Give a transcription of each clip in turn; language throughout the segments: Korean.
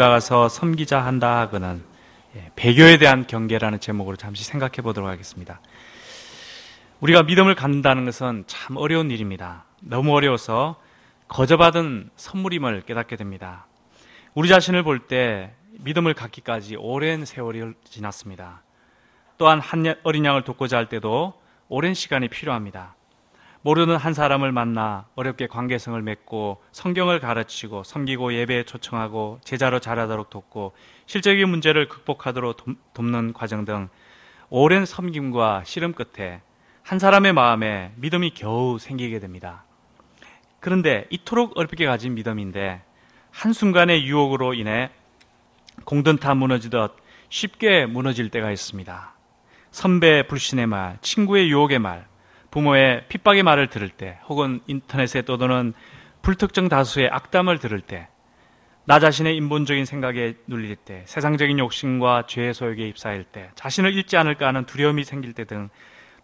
가서 섬기자 한다 하고는 배교에 대한 경계라는 제목으로 잠시 생각해 보도록 하겠습니다. 우리가 믿음을 갖는다는 것은 참 어려운 일입니다. 너무 어려워서 거저받은 선물임을 깨닫게 됩니다. 우리 자신을 볼 때 믿음을 갖기까지 오랜 세월이 지났습니다. 또한 한 어린 양을 돕고자 할 때도 오랜 시간이 필요합니다. 모르는 한 사람을 만나 어렵게 관계성을 맺고 성경을 가르치고 섬기고 예배에 초청하고 제자로 자라도록 돕고 실제적인 문제를 극복하도록 돕는 과정 등 오랜 섬김과 씨름 끝에 한 사람의 마음에 믿음이 겨우 생기게 됩니다. 그런데 이토록 어렵게 가진 믿음인데 한순간의 유혹으로 인해 공든탑 무너지듯 쉽게 무너질 때가 있습니다. 선배의 불신의 말, 친구의 유혹의 말, 부모의 핍박의 말을 들을 때, 혹은 인터넷에 떠도는 불특정 다수의 악담을 들을 때, 나 자신의 인본적인 생각에 눌릴 때, 세상적인 욕심과 죄의 소욕에 휩싸일 때, 자신을 잃지 않을까 하는 두려움이 생길 때 등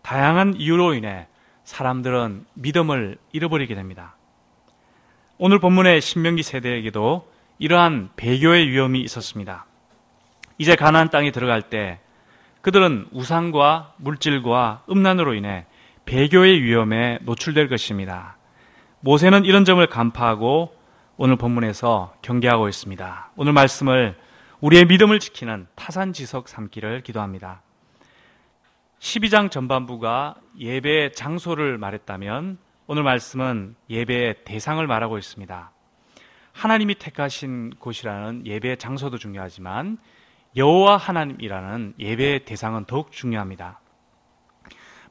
다양한 이유로 인해 사람들은 믿음을 잃어버리게 됩니다. 오늘 본문의 신명기 세대에게도 이러한 배교의 위험이 있었습니다. 이제 가나안 땅에 들어갈 때 그들은 우상과 물질과 음란으로 인해 배교의 위험에 노출될 것입니다. 모세는 이런 점을 간파하고 오늘 본문에서 경계하고 있습니다. 오늘 말씀을 우리의 믿음을 지키는 타산지석 삼기를 기도합니다. 12장 전반부가 예배의 장소를 말했다면 오늘 말씀은 예배의 대상을 말하고 있습니다. 하나님이 택하신 곳이라는 예배의 장소도 중요하지만 여호와 하나님이라는 예배의 대상은 더욱 중요합니다.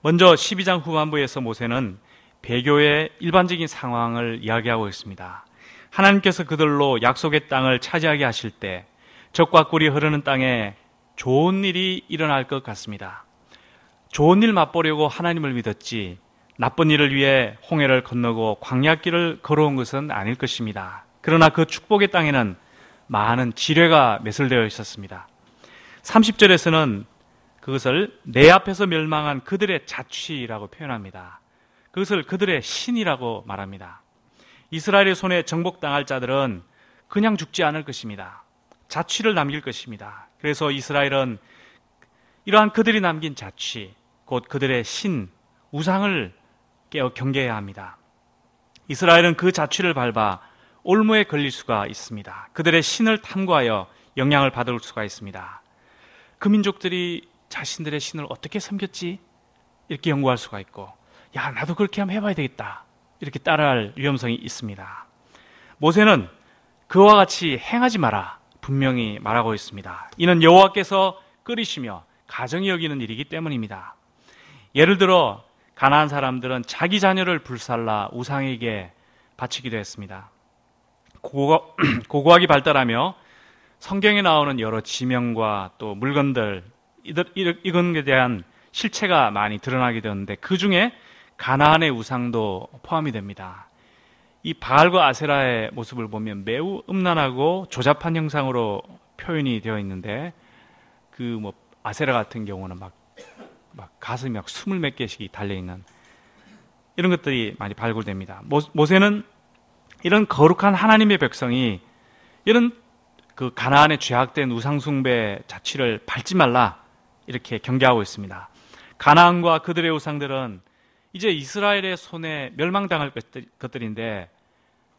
먼저 12장 후반부에서 모세는 배교의 일반적인 상황을 이야기하고 있습니다. 하나님께서 그들로 약속의 땅을 차지하게 하실 때 적과 꿀이 흐르는 땅에 좋은 일이 일어날 것 같습니다. 좋은 일 맛보려고 하나님을 믿었지 나쁜 일을 위해 홍해를 건너고 광야길을 걸어온 것은 아닐 것입니다. 그러나 그 축복의 땅에는 많은 지뢰가 매설되어 있었습니다. 30절에서는 그것을 내 앞에서 멸망한 그들의 자취라고 표현합니다. 그것을 그들의 신이라고 말합니다. 이스라엘의 손에 정복당할 자들은 그냥 죽지 않을 것입니다. 자취를 남길 것입니다. 그래서 이스라엘은 이러한 그들이 남긴 자취, 곧 그들의 신, 우상을 경계해야 합니다. 이스라엘은 그 자취를 밟아 올무에 걸릴 수가 있습니다. 그들의 신을 탐구하여 영향을 받을 수가 있습니다. 그 민족들이 자신들의 신을 어떻게 섬겼지? 이렇게 연구할 수가 있고, 야, 나도 그렇게 한번 해봐야 되겠다, 이렇게 따라할 위험성이 있습니다. 모세는 그와 같이 행하지 마라 분명히 말하고 있습니다. 이는 여호와께서 끓이시며 가정이 여기는 일이기 때문입니다. 예를 들어 가나안 사람들은 자기 자녀를 불살라 우상에게 바치기도 했습니다. 고고학이 발달하며 성경에 나오는 여러 지명과 또 물건들, 이것에 대한 실체가 많이 드러나게 되었는데 그 중에 가나안의 우상도 포함이 됩니다. 이 바알과 아세라의 모습을 보면 매우 음란하고 조잡한 형상으로 표현이 되어 있는데 아세라 같은 경우는 막 가슴이 막 20몇 개씩이 달려있는 이런 것들이 많이 발굴됩니다. 모세는 이런 거룩한 하나님의 백성이 이런 그 가나안의 죄악된 우상숭배 자취를 밟지 말라 이렇게 경계하고 있습니다. 가나안과 그들의 우상들은 이제 이스라엘의 손에 멸망당할 것들인데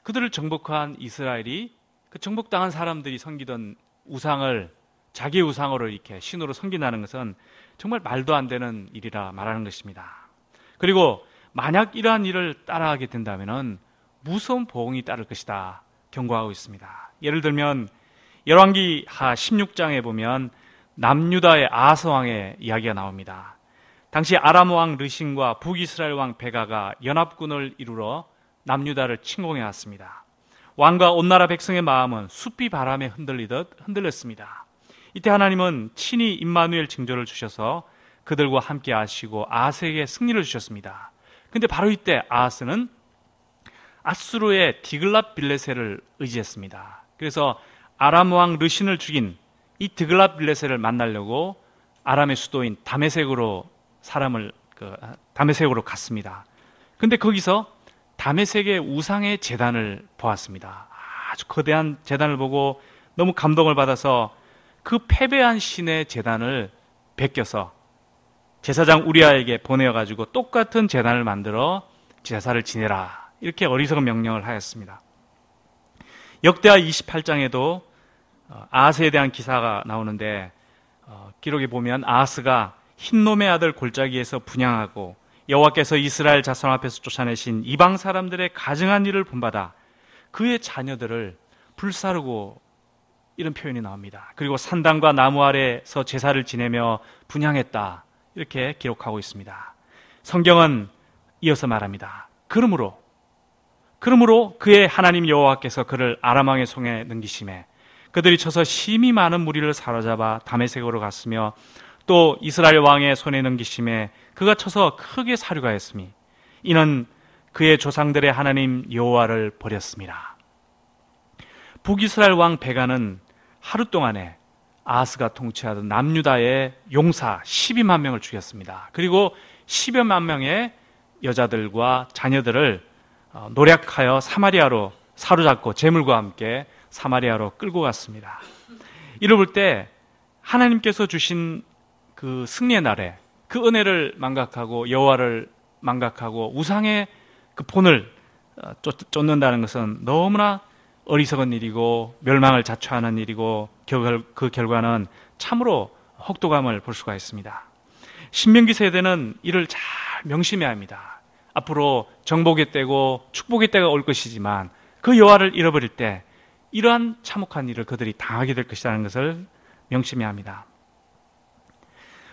그들을 정복한 이스라엘이 그 정복당한 사람들이 섬기던 우상을 자기의 우상으로 이렇게 신으로 섬긴다는 것은 정말 말도 안 되는 일이라 말하는 것입니다. 그리고 만약 이러한 일을 따라하게 된다면 무서운 보응이 따를 것이다 경고하고 있습니다. 예를 들면 열왕기하 16장에 보면 남유다의 아하스 왕의 이야기가 나옵니다. 당시 아람 왕 르신과 북이스라엘 왕 베가가 연합군을 이루러 남유다를 침공해 왔습니다. 왕과 온 나라 백성의 마음은 숲이 바람에 흔들렸습니다. 이때 하나님은 친히 임마누엘 징조를 주셔서 그들과 함께 하시고 아하스에게 승리를 주셨습니다. 근데 바로 이때 아하스는 아수르의 디글랏 빌레셋을 의지했습니다. 그래서 아람 왕 르신을 죽인 이 디글랏 빌레셋을 만나려고 아람의 수도인 다메섹으로 다메섹으로 갔습니다. 근데 거기서 다메섹의 우상의 제단을 보았습니다. 아주 거대한 제단을 보고 너무 감동을 받아서 그 패배한 신의 제단을 베껴서 제사장 우리아에게 보내어가지고 똑같은 제단을 만들어 제사를 지내라, 이렇게 어리석은 명령을 하였습니다. 역대하 28장에도 아하스에 대한 기사가 나오는데 기록에 보면 아하스가 흰놈의 아들 골짜기에서 분향하고 여호와께서 이스라엘 자손 앞에서 쫓아내신 이방 사람들의 가증한 일을 본받아 그의 자녀들을 불사르고, 이런 표현이 나옵니다. 그리고 산당과 나무 아래에서 제사를 지내며 분향했다, 이렇게 기록하고 있습니다. 성경은 이어서 말합니다. 그러므로 그의 하나님 여호와께서 그를 아람 왕의 손에 넘기심에 그들이 쳐서 심히 많은 무리를 사로잡아 다메섹으로 갔으며, 또 이스라엘 왕의 손에 넘기심에 그가 쳐서 크게 사륙하였으니 이는 그의 조상들의 하나님 여호와를 버렸습니다. 북이스라엘 왕 베가는 하루 동안에 아하스가 통치하던 남유다의 용사 12만 명을 죽였습니다. 그리고 10여만 명의 여자들과 자녀들을 노략하여 사마리아로 사로잡고 재물과 함께 사마리아로 끌고 갔습니다. 이를 볼 때 하나님께서 주신 그 승리의 날에 그 은혜를 망각하고 여호와를 망각하고 우상의 그 본을 쫓는다는 것은 너무나 어리석은 일이고 멸망을 자초하는 일이고, 그 결과는 참으로 혹독함을 볼 수가 있습니다. 신명기 세대는 이를 잘 명심해야 합니다. 앞으로 정복의 때고 축복의 때가 올 것이지만 그 여호와를 잃어버릴 때 이러한 참혹한 일을 그들이 당하게 될 것이라는 것을 명심해야 합니다.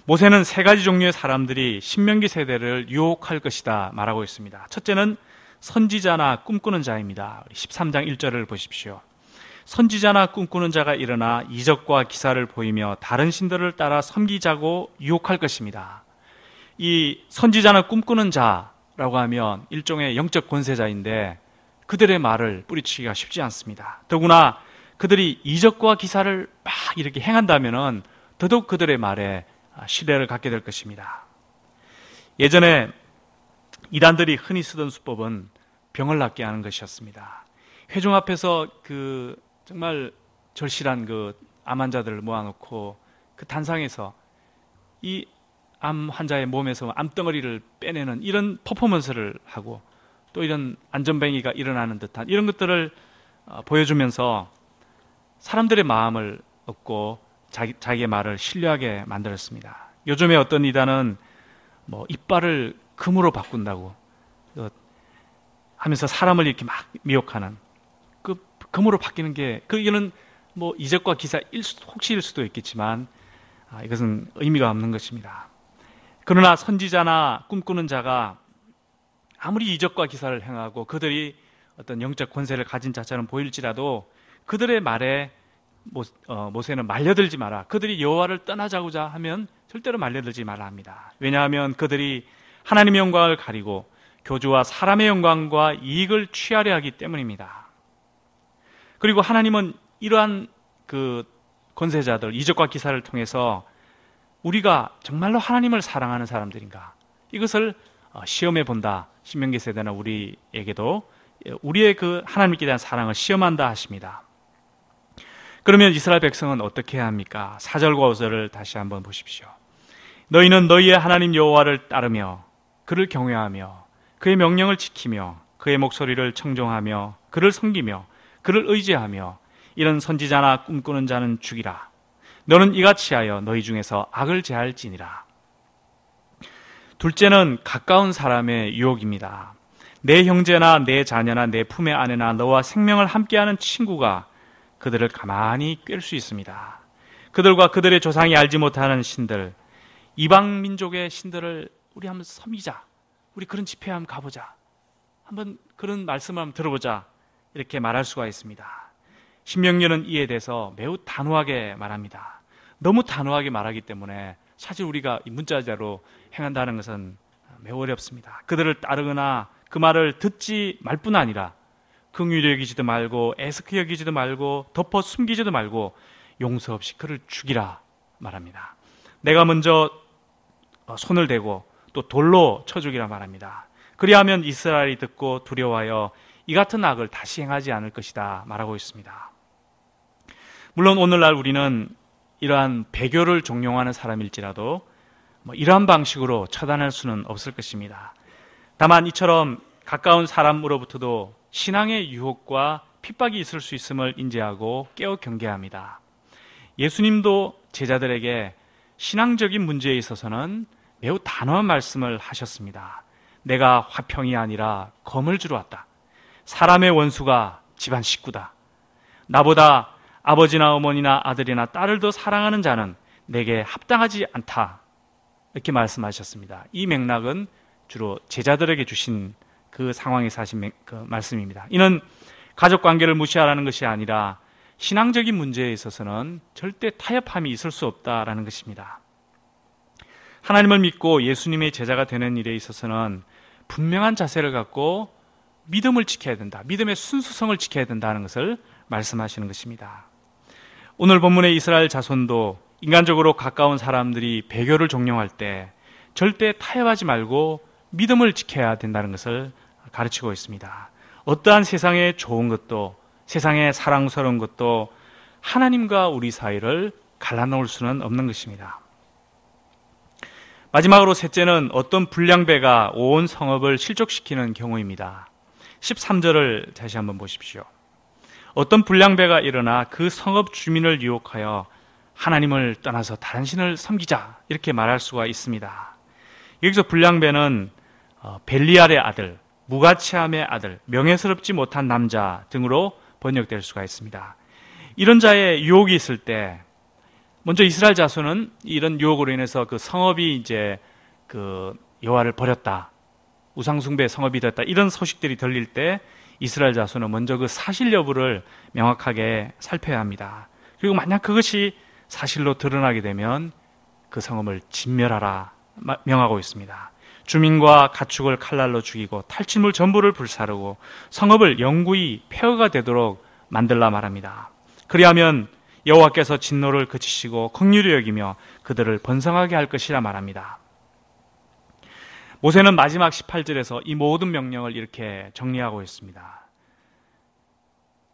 모세는 3가지 종류의 사람들이 신명기 세대를 유혹할 것이다 말하고 있습니다. 첫째는 선지자나 꿈꾸는 자입니다. 13장 1절을 보십시오. 선지자나 꿈꾸는 자가 일어나 이적과 기사를 보이며 다른 신들을 따라 섬기자고 유혹할 것입니다. 이 선지자나 꿈꾸는 자라고 하면 일종의 영적 권세자인데 그들의 말을 뿌리치기가 쉽지 않습니다. 더구나 그들이 이적과 기사를 막 이렇게 행한다면 더더욱 그들의 말에 신뢰를 갖게 될 것입니다. 예전에 이단들이 흔히 쓰던 수법은 병을 낫게 하는 것이었습니다. 회중 앞에서 그 정말 절실한 그 암 환자들을 모아놓고 그 단상에서 이 암 환자의 몸에서 암덩어리를 빼내는 이런 퍼포먼스를 하고, 또 이런 안전뱅이가 일어나는 듯한 이런 것들을 보여주면서 사람들의 마음을 얻고 자기의 말을 신뢰하게 만들었습니다. 요즘에 어떤 이단은 이빨을 금으로 바꾼다고 하면서 사람을 이렇게 막 미혹하는, 그 금으로 바뀌는 게 이거는 이적과 기사 혹시일 수도 있겠지만 이것은 의미가 없는 것입니다. 그러나 선지자나 꿈꾸는 자가 아무리 이적과 기사를 행하고 그들이 어떤 영적 권세를 가진 자처럼 보일지라도 그들의 말에 모세는 말려들지 마라. 그들이 여호와를 떠나자고자 하면 절대로 말려들지 말라 합니다. 왜냐하면 그들이 하나님의 영광을 가리고 교주와 사람의 영광과 이익을 취하려 하기 때문입니다. 그리고 하나님은 이러한 그 권세자들, 이적과 기사를 통해서 우리가 정말로 하나님을 사랑하는 사람들인가, 이것을 시험해 본다. 신명기 세대나 우리에게도 우리의 그 하나님께 대한 사랑을 시험한다 하십니다. 그러면 이스라엘 백성은 어떻게 해야 합니까? 4절과 5절을 다시 한번 보십시오. 너희는 너희의 하나님 여호와를 따르며 그를 경외하며 그의 명령을 지키며 그의 목소리를 청종하며 그를 섬기며 그를 의지하며 이런 선지자나 꿈꾸는 자는 죽이라. 너는 이같이 하여 너희 중에서 악을 제할지니라. 둘째는 가까운 사람의 유혹입니다. 내 형제나 내 자녀나 내 품의 아내나 너와 생명을 함께하는 친구가 그들을 가만히 꿰을 수 있습니다. 그들과 그들의 조상이 알지 못하는 신들, 이방 민족의 신들을 우리 한번 섬기자, 우리 그런 집회 한번 가보자, 한번 그런 말씀을 한번 들어보자, 이렇게 말할 수가 있습니다. 신명기는 이에 대해서 매우 단호하게 말합니다. 너무 단호하게 말하기 때문에 사실 우리가 문자대로 행한다는 것은 매우 어렵습니다. 그들을 따르거나 그 말을 듣지 말 뿐 아니라 긍휼히 여기지도 말고 애석히 여기지도 말고 덮어 숨기지도 말고 용서 없이 그를 죽이라 말합니다. 내가 먼저 손을 대고 또 돌로 쳐 죽이라 말합니다. 그리하면 이스라엘이 듣고 두려워하여 이 같은 악을 다시 행하지 않을 것이다 말하고 있습니다. 물론 오늘날 우리는 이러한 배교를 종용하는 사람일지라도 이러한 방식으로 처단할 수는 없을 것입니다. 다만 이처럼 가까운 사람으로부터도 신앙의 유혹과 핍박이 있을 수 있음을 인지하고 깨어 경계합니다. 예수님도 제자들에게 신앙적인 문제에 있어서는 매우 단호한 말씀을 하셨습니다. 내가 화평이 아니라 검을 주러 왔다. 사람의 원수가 집안 식구다. 나보다 아버지나 어머니나 아들이나 딸을 더 사랑하는 자는 내게 합당하지 않다. 이렇게 말씀하셨습니다. 이 맥락은 주로 제자들에게 주신 그 상황에서 하신 그 말씀입니다. 이는 가족 관계를 무시하라는 것이 아니라 신앙적인 문제에 있어서는 절대 타협함이 있을 수 없다라는 것입니다. 하나님을 믿고 예수님의 제자가 되는 일에 있어서는 분명한 자세를 갖고 믿음을 지켜야 된다. 믿음의 순수성을 지켜야 된다는 것을 말씀하시는 것입니다. 오늘 본문의 이스라엘 자손도 인간적으로 가까운 사람들이 배교를 종용할 때 절대 타협하지 말고 믿음을 지켜야 된다는 것을 가르치고 있습니다. 어떠한 세상에 좋은 것도 세상에 사랑스러운 것도 하나님과 우리 사이를 갈라놓을 수는 없는 것입니다. 마지막으로 셋째는 어떤 불량배가 온 성읍을 실족시키는 경우입니다. 13절을 다시 한번 보십시오. 어떤 불량배가 일어나 그 성읍 주민을 유혹하여 하나님을 떠나서 다른 신을 섬기자 이렇게 말할 수가 있습니다. 여기서 불량배는 벨리알의 아들, 무가치함의 아들, 명예스럽지 못한 남자 등으로 번역될 수가 있습니다. 이런 자의 유혹이 있을 때 먼저 이스라엘 자손은 이런 유혹으로 인해서 그 성읍이 이제 그 여호와를 버렸다, 우상숭배 성읍이 됐다 이런 소식들이 들릴 때 이스라엘 자손은 먼저 그 사실 여부를 명확하게 살펴야 합니다. 그리고 만약 그것이 사실로 드러나게 되면 그 성읍을 진멸하라 명하고 있습니다. 주민과 가축을 칼날로 죽이고 탈취물 전부를 불사르고 성읍을 영구히 폐허가 되도록 만들라 말합니다. 그리하면 여호와께서 진노를 그치시고 긍휼히 여기며 그들을 번성하게 할 것이라 말합니다. 모세는 마지막 18절에서 이 모든 명령을 이렇게 정리하고 있습니다.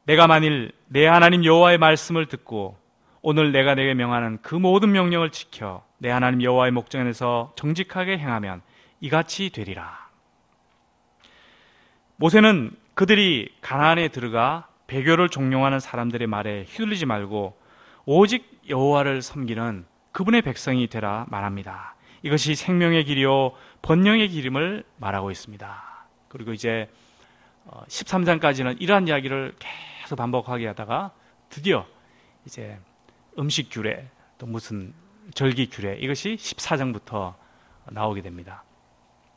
내가 만일 내 하나님 여호와의 말씀을 듣고 오늘 내가 내게 명하는 그 모든 명령을 지켜 내 하나님 여호와의 목전에서 정직하게 행하면 이같이 되리라. 모세는 그들이 가나안에 들어가 배교를 종용하는 사람들의 말에 휘둘리지 말고 오직 여호와를 섬기는 그분의 백성이 되라 말합니다. 이것이 생명의 길이요 번영의 길임을 말하고 있습니다. 그리고 이제 13장까지는 이러한 이야기를 계속 반복하게 하다가 드디어 이제 음식 규례 또 무슨 절기 규례 이것이 14장부터 나오게 됩니다.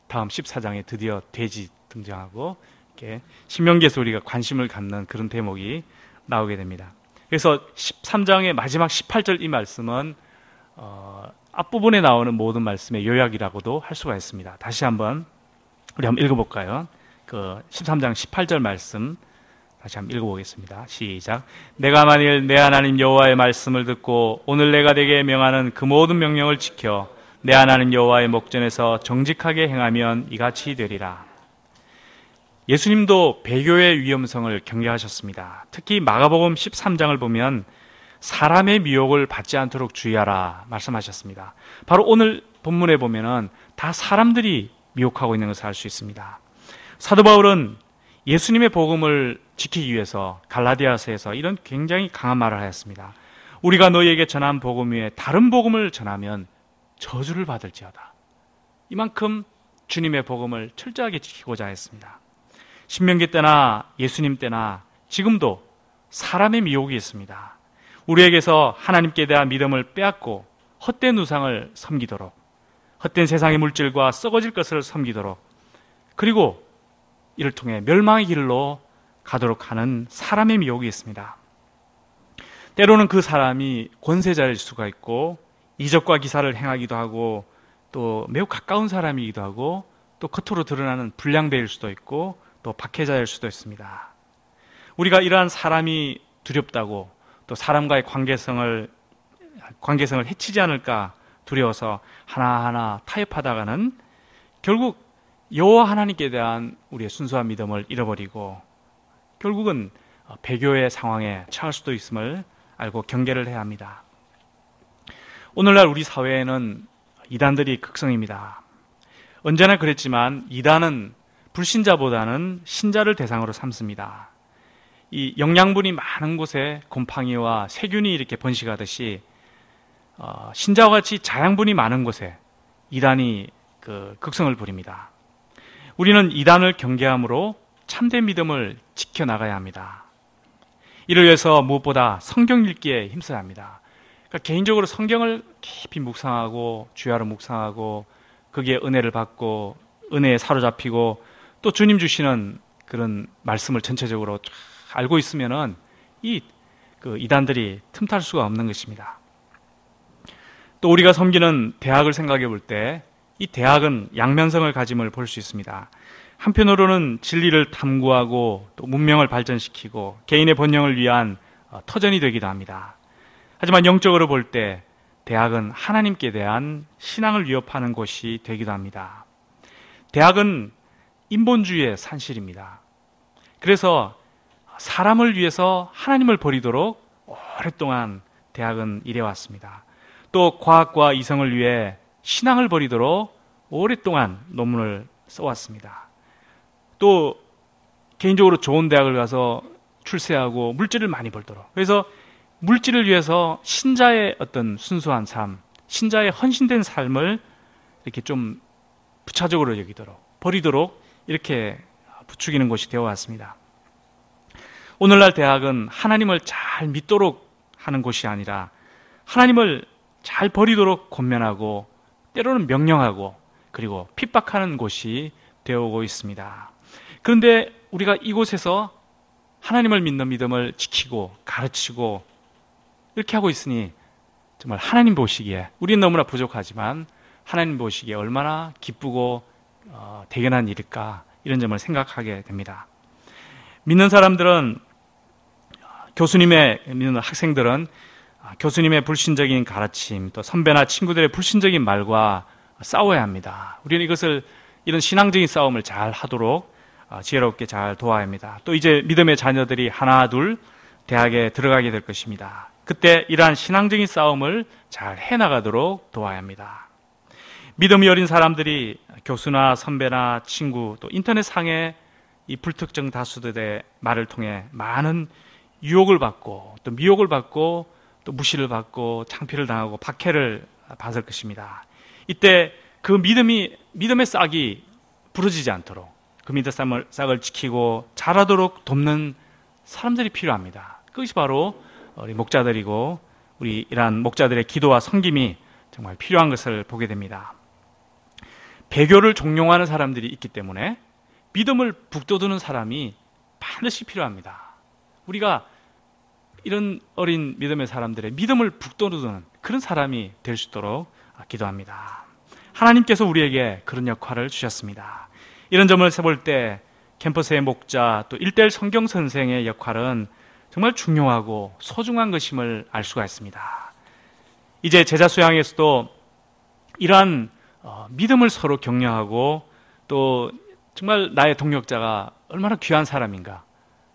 다음 14장에 드디어 돼지 등장하고 이렇게 신명기에서 우리가 관심을 갖는 그런 대목이 나오게 됩니다. 그래서 13장의 마지막 18절 이 말씀은 앞부분에 나오는 모든 말씀의 요약이라고도 할 수가 있습니다. 다시 한번 우리 한번 읽어볼까요? 그 13장 18절 말씀 다시 한번 읽어보겠습니다. 시작. 내가 만일 내 하나님 여호와의 말씀을 듣고 오늘 내가 내게 명하는 그 모든 명령을 지켜 내 하나님 여호와의 목전에서 정직하게 행하면 이같이 되리라. 예수님도 배교의 위험성을 경계하셨습니다. 특히 마가복음 13장을 보면 사람의 미혹을 받지 않도록 주의하라 말씀하셨습니다. 바로 오늘 본문에 보면은 다 사람들이 미혹하고 있는 것을 알 수 있습니다. 사도 바울은 예수님의 복음을 지키기 위해서 갈라디아서에서 이런 굉장히 강한 말을 하였습니다. 우리가 너희에게 전한 복음 위에 다른 복음을 전하면 저주를 받을지어다. 이만큼 주님의 복음을 철저하게 지키고자 했습니다. 신명기 때나 예수님 때나 지금도 사람의 미혹이 있습니다. 우리에게서 하나님께 대한 믿음을 빼앗고 헛된 우상을 섬기도록, 헛된 세상의 물질과 썩어질 것을 섬기도록, 그리고 이를 통해 멸망의 길로 가도록 하는 사람의 미혹이 있습니다. 때로는 그 사람이 권세자일 수가 있고 이적과 기사를 행하기도 하고 또 매우 가까운 사람이기도 하고 또 겉으로 드러나는 불량배일 수도 있고 또 박해자일 수도 있습니다. 우리가 이러한 사람이 두렵다고 또 사람과의 관계성을 해치지 않을까 두려워서 하나하나 타협하다가는 결국 여호와 하나님께 대한 우리의 순수한 믿음을 잃어버리고 결국은 배교의 상황에 처할 수도 있음을 알고 경계를 해야 합니다. 오늘날 우리 사회에는 이단들이 극성입니다. 언제나 그랬지만 이단은 불신자보다는 신자를 대상으로 삼습니다. 이 영양분이 많은 곳에 곰팡이와 세균이 이렇게 번식하듯이 신자와 같이 자양분이 많은 곳에 이단이 극성을 부립니다. 우리는 이단을 경계함으로 참된 믿음을 지켜나가야 합니다. 이를 위해서 무엇보다 성경 읽기에 힘써야 합니다. 그러니까 개인적으로 성경을 깊이 묵상하고 주야로 묵상하고 거기에 은혜를 받고 은혜에 사로잡히고 또 주님 주시는 그런 말씀을 전체적으로 쫙 알고 있으면은 이단들이 틈탈 수가 없는 것입니다. 또 우리가 섬기는 대학을 생각해 볼 때 이 대학은 양면성을 가짐을 볼 수 있습니다. 한편으로는 진리를 탐구하고 또 문명을 발전시키고 개인의 번영을 위한 터전이 되기도 합니다. 하지만 영적으로 볼 때 대학은 하나님께 대한 신앙을 위협하는 곳이 되기도 합니다. 대학은 인본주의의 산실입니다. 그래서 사람을 위해서 하나님을 버리도록 오랫동안 대학은 일해왔습니다. 또 과학과 이성을 위해 신앙을 버리도록 오랫동안 논문을 써왔습니다. 또 개인적으로 좋은 대학을 가서 출세하고 물질을 많이 벌도록, 그래서 물질을 위해서 신자의 어떤 순수한 삶, 신자의 헌신된 삶을 이렇게 좀 부차적으로 여기도록, 버리도록 이렇게 부추기는 곳이 되어왔습니다. 오늘날 대학은 하나님을 잘 믿도록 하는 곳이 아니라 하나님을 잘 버리도록 권면하고 때로는 명령하고 그리고 핍박하는 곳이 되어오고 있습니다. 그런데 우리가 이곳에서 하나님을 믿는 믿음을 지키고 가르치고 이렇게 하고 있으니 정말 하나님 보시기에, 우리는 너무나 부족하지만 하나님 보시기에 얼마나 기쁘고 대견한 일일까, 이런 점을 생각하게 됩니다. 믿는 사람들은, 믿는 학생들은 교수님의 불신적인 가르침, 또 선배나 친구들의 불신적인 말과 싸워야 합니다. 우리는 이런 신앙적인 싸움을 잘 하도록 지혜롭게 잘 도와야 합니다. 또 이제 믿음의 자녀들이 하나 둘 대학에 들어가게 될 것입니다. 그때 이러한 신앙적인 싸움을 잘 해나가도록 도와야 합니다. 믿음이 어린 사람들이 교수나 선배나 친구, 또 인터넷상의 이 불특정 다수들의 말을 통해 많은 유혹을 받고 또 미혹을 받고 또 무시를 받고 창피를 당하고 박해를 받을 것입니다. 이때 그 믿음의 싹이 부러지지 않도록 그 믿음의 싹을 지키고 자라도록 돕는 사람들이 필요합니다. 그것이 바로 우리 목자들이고, 우리 이러한 목자들의 기도와 섬김이 정말 필요한 것을 보게 됩니다. 배교를 종용하는 사람들이 있기 때문에 믿음을 북돋우는 사람이 반드시 필요합니다. 우리가 이런 어린 믿음의 사람들의 믿음을 북돋우는 그런 사람이 될 수 있도록 기도합니다. 하나님께서 우리에게 그런 역할을 주셨습니다. 이런 점을 세볼 때 캠퍼스의 목자, 또 1:1 성경 선생의 역할은 정말 중요하고 소중한 것임을 알 수가 있습니다. 이제 제자 수양에서도 이러한 믿음을 서로 격려하고, 또 정말 나의 동역자가 얼마나 귀한 사람인가,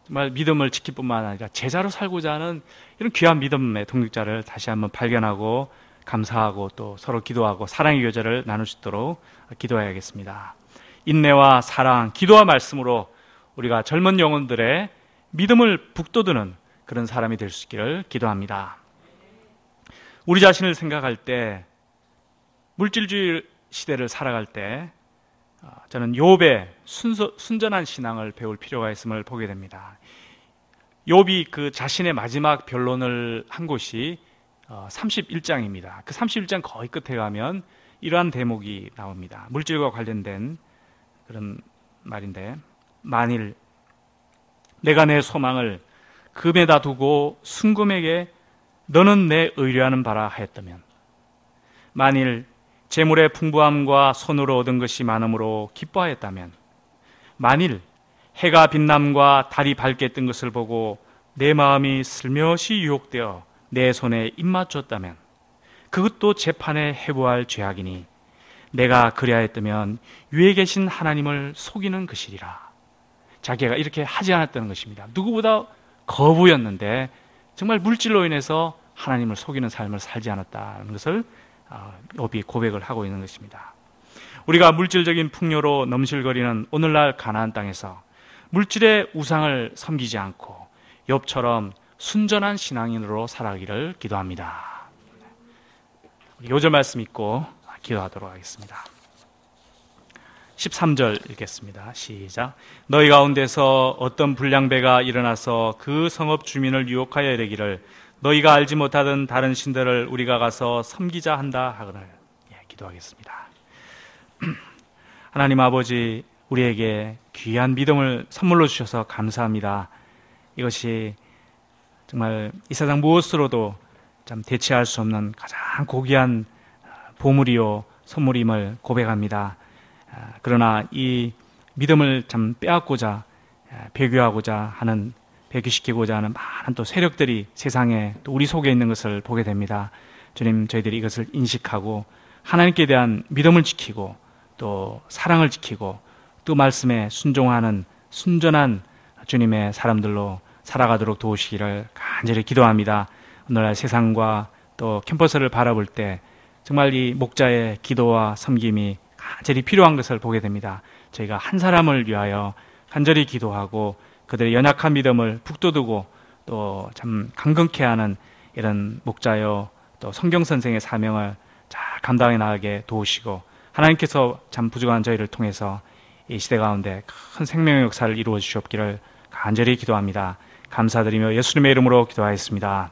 정말 믿음을 지킬 뿐만 아니라 제자로 살고자 하는 이런 귀한 믿음의 동역자를 다시 한번 발견하고 감사하고 또 서로 기도하고 사랑의 교제를 나눌 수 있도록 기도해야겠습니다. 인내와 사랑, 기도와 말씀으로 우리가 젊은 영혼들의 믿음을 북돋우는 그런 사람이 될 수 있기를 기도합니다. 우리 자신을 생각할 때, 물질주의 시대를 살아갈 때 저는 욥의 순전한 신앙을 배울 필요가 있음을 보게 됩니다. 욥이 그 자신의 마지막 변론을 한 곳이 31장입니다. 그 31장 거의 끝에 가면 이러한 대목이 나옵니다. 물질과 관련된 그런 말인데, 만일 내가 내 소망을 금에다 두고 순금에게 너는 내 의뢰하는 바라 하였다면, 만일 재물의 풍부함과 손으로 얻은 것이 많음으로 기뻐하였다면, 만일 해가 빛남과 달이 밝게 뜬 것을 보고 내 마음이 슬며시 유혹되어 내 손에 입맞췄다면, 그것도 재판에 해부할 죄악이니 내가 그리하였다면 위에 계신 하나님을 속이는 것이리라. 자기가 이렇게 하지 않았다는 것입니다. 누구보다 거부였는데 정말 물질로 인해서 하나님을 속이는 삶을 살지 않았다는 것을 욥이 고백을 하고 있는 것입니다. 우리가 물질적인 풍요로 넘실거리는 오늘날 가나안 땅에서 물질의 우상을 섬기지 않고 욥처럼 순전한 신앙인으로 살아가기를 기도합니다. 요절 말씀 읽고 기도하도록 하겠습니다. 13절 읽겠습니다. 시작. 너희 가운데서 어떤 불량배가 일어나서 그 성읍 주민을 유혹하여 이르기를 너희가 알지 못하던 다른 신들을 우리가 가서 섬기자 한다 하거늘. 기도하겠습니다. 하나님 아버지, 우리에게 귀한 믿음을 선물로 주셔서 감사합니다. 이것이 정말 이 세상 무엇으로도 참 대체할 수 없는 가장 고귀한 보물이요 선물임을 고백합니다. 그러나 이 믿음을 참 빼앗고자 배교하고자 하는 배교시키고자 하는 많은 또 세력들이 세상에 또 우리 속에 있는 것을 보게 됩니다. 주님, 저희들이 이것을 인식하고 하나님께 대한 믿음을 지키고 또 사랑을 지키고 또 말씀에 순종하는 순전한 주님의 사람들로 살아가도록 도우시기를 간절히 기도합니다. 오늘날 세상과 또 캠퍼스를 바라볼 때 정말 이 목자의 기도와 섬김이 간절히 필요한 것을 보게 됩니다. 저희가 한 사람을 위하여 간절히 기도하고 그들의 연약한 믿음을 북돋우고 또 참 강건케 하는 이런 목자여 또 성경선생의 사명을 잘 감당해 나가게 도우시고 하나님께서 참 부족한 저희를 통해서 이 시대 가운데 큰 생명의 역사를 이루어 주시옵기를 간절히 기도합니다. 감사드리며 예수님의 이름으로 기도하였습니다.